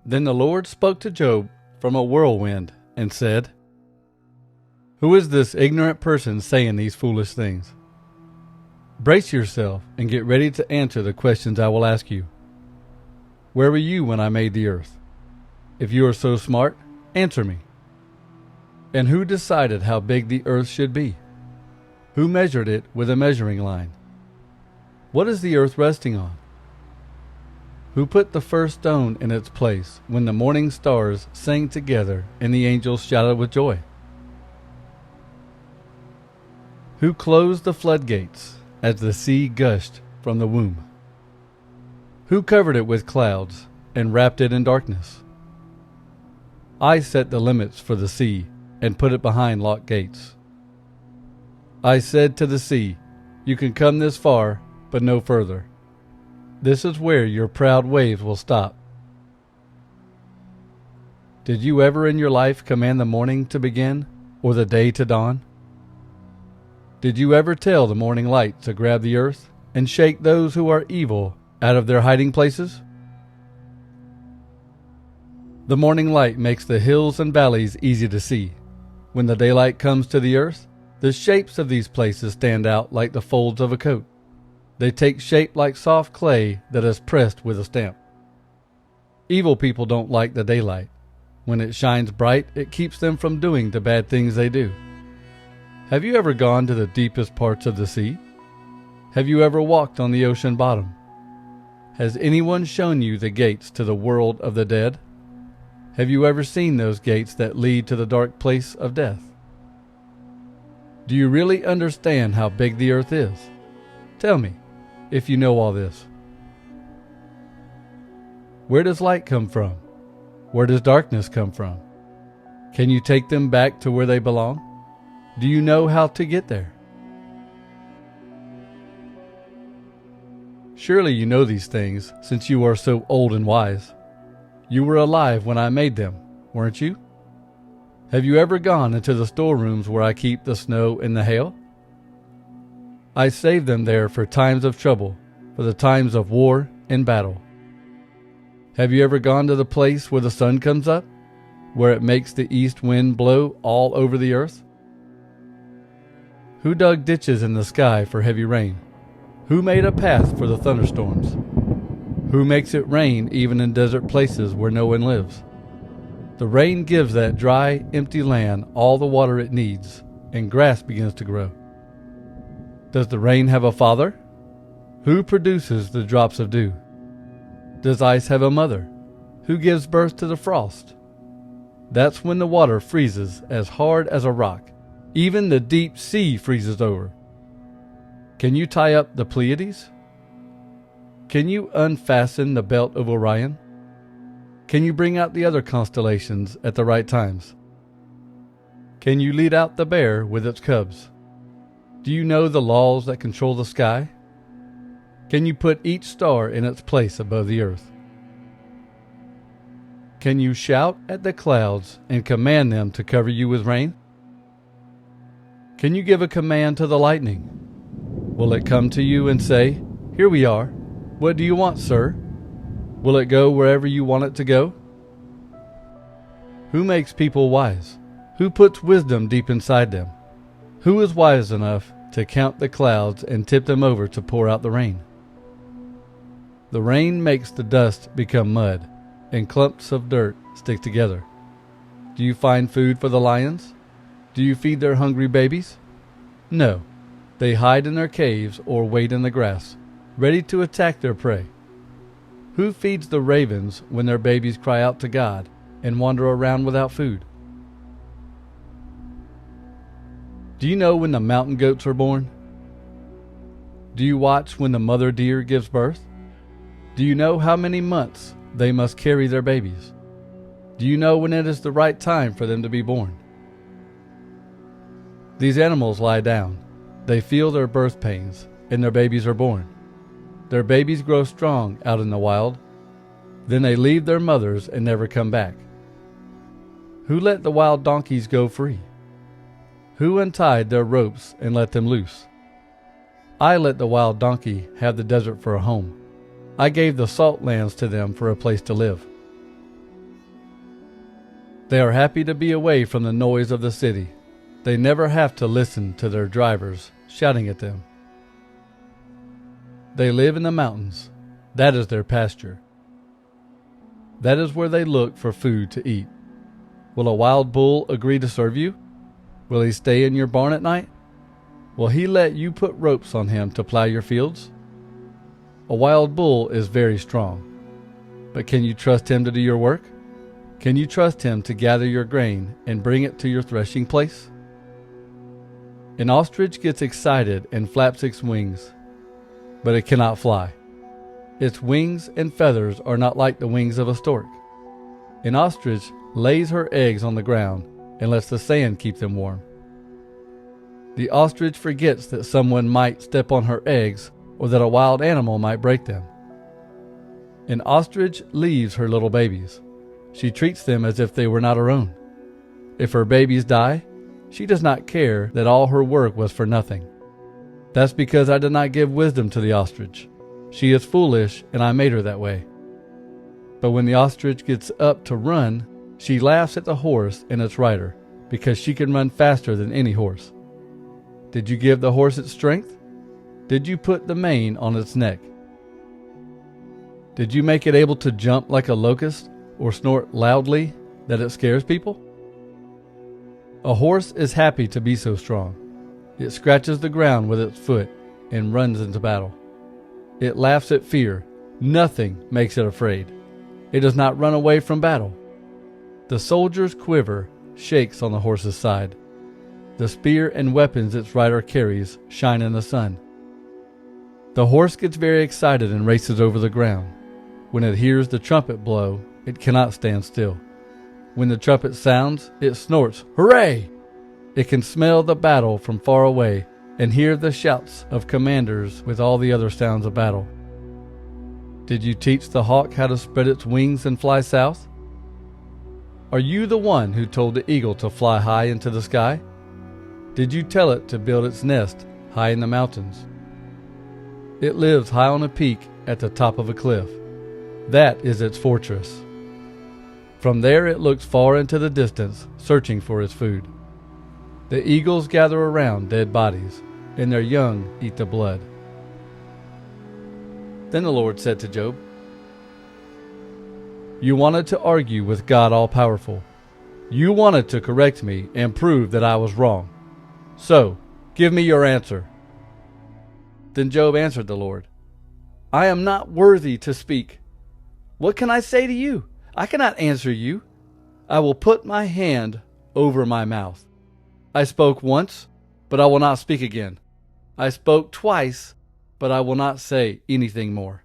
Then the Lord spoke to Job from a whirlwind and said, "Who is this ignorant person saying these foolish things? Brace yourself and get ready to answer the questions I will ask you. Where were you when I made the earth? If you are so smart, answer me. And who decided how big the earth should be? Who measured it with a measuring line? What is the earth resting on? Who put the first stone in its place when the morning stars sang together and the angels shouted with joy? Who closed the floodgates as the sea gushed from the womb? Who covered it with clouds and wrapped it in darkness? I set the limits for the sea and put it behind locked gates. I said to the sea, you can come this far, but no further. This is where your proud waves will stop. Did you ever in your life command the morning to begin or the day to dawn? Did you ever tell the morning light to grab the earth and shake those who are evil out of their hiding places? The morning light makes the hills and valleys easy to see. When the daylight comes to the earth, the shapes of these places stand out like the folds of a coat. They take shape like soft clay that is pressed with a stamp. Evil people don't like the daylight. When it shines bright, it keeps them from doing the bad things they do. Have you ever gone to the deepest parts of the sea? Have you ever walked on the ocean bottom? Has anyone shown you the gates to the world of the dead? Have you ever seen those gates that lead to the dark place of death? Do you really understand how big the earth is? Tell me, if you know all this. Where does light come from? Where does darkness come from? Can you take them back to where they belong? Do you know how to get there? Surely you know these things, since you are so old and wise. You were alive when I made them, weren't you? Have you ever gone into the storerooms where I keep the snow and the hail? I save them there for times of trouble, for the times of war and battle. Have you ever gone to the place where the sun comes up, where it makes the east wind blow all over the earth? Who dug ditches in the sky for heavy rain? Who made a path for the thunderstorms? Who makes it rain even in desert places where no one lives? The rain gives that dry, empty land all the water it needs, and grass begins to grow. Does the rain have a father? Who produces the drops of dew? Does ice have a mother? Who gives birth to the frost? That's when the water freezes as hard as a rock. Even the deep sea freezes over. Can you tie up the Pleiades? Can you unfasten the belt of Orion? Can you bring out the other constellations at the right times? Can you lead out the bear with its cubs? Do you know the laws that control the sky? Can you put each star in its place above the earth? Can you shout at the clouds and command them to cover you with rain? Can you give a command to the lightning? Will it come to you and say, "Here we are. What do you want, sir?" Will it go wherever you want it to go? Who makes people wise? Who puts wisdom deep inside them? Who is wise enough to count the clouds and tip them over to pour out the rain? The rain makes the dust become mud, and clumps of dirt stick together. Do you find food for the lions? Do you feed their hungry babies? No. They hide in their caves or wait in the grass, ready to attack their prey. Who feeds the ravens when their babies cry out to God and wander around without food? Do you know when the mountain goats are born? Do you watch when the mother deer gives birth? Do you know how many months they must carry their babies? Do you know when it is the right time for them to be born? These animals lie down. They feel their birth pains, and their babies are born. Their babies grow strong out in the wild. Then they leave their mothers and never come back. Who let the wild donkeys go free? Who untied their ropes and let them loose? I let the wild donkey have the desert for a home. I gave the salt lands to them for a place to live. They are happy to be away from the noise of the city. They never have to listen to their drivers shouting at them. They live in the mountains. That is their pasture. That is where they look for food to eat. Will a wild bull agree to serve you? Will he stay in your barn at night? Will he let you put ropes on him to plow your fields? A wild bull is very strong. But can you trust him to do your work? Can you trust him to gather your grain and bring it to your threshing place? An ostrich gets excited and flaps its wings, but it cannot fly. Its wings and feathers are not like the wings of a stork. An ostrich lays her eggs on the ground and lets the sand keep them warm. The ostrich forgets that someone might step on her eggs or that a wild animal might break them. An ostrich leaves her little babies. She treats them as if they were not her own. If her babies die, she does not care that all her work was for nothing. That's because I did not give wisdom to the ostrich. She is foolish, and I made her that way. But when the ostrich gets up to run, she laughs at the horse and its rider, because she can run faster than any horse. Did you give the horse its strength? Did you put the mane on its neck? Did you make it able to jump like a locust or snort loudly that it scares people? A horse is happy to be so strong. It scratches the ground with its foot and runs into battle. It laughs at fear. Nothing makes it afraid. It does not run away from battle. The soldier's quiver shakes on the horse's side. The spear and weapons its rider carries shine in the sun. The horse gets very excited and races over the ground. When it hears the trumpet blow, it cannot stand still. When the trumpet sounds, it snorts, "Hooray!" It can smell the battle from far away and hear the shouts of commanders with all the other sounds of battle. Did you teach the hawk how to spread its wings and fly south? Are you the one who told the eagle to fly high into the sky? Did you tell it to build its nest high in the mountains? It lives high on a peak at the top of a cliff. That is its fortress. From there it looks far into the distance, searching for its food. The eagles gather around dead bodies, and their young eat the blood. Then the Lord said to Job, "You wanted to argue with God All-Powerful. You wanted to correct me and prove that I was wrong. So, give me your answer." Then Job answered the Lord, "I am not worthy to speak. What can I say to you? I cannot answer you. I will put my hand over my mouth. I spoke once, but I will not speak again. I spoke twice, but I will not say anything more."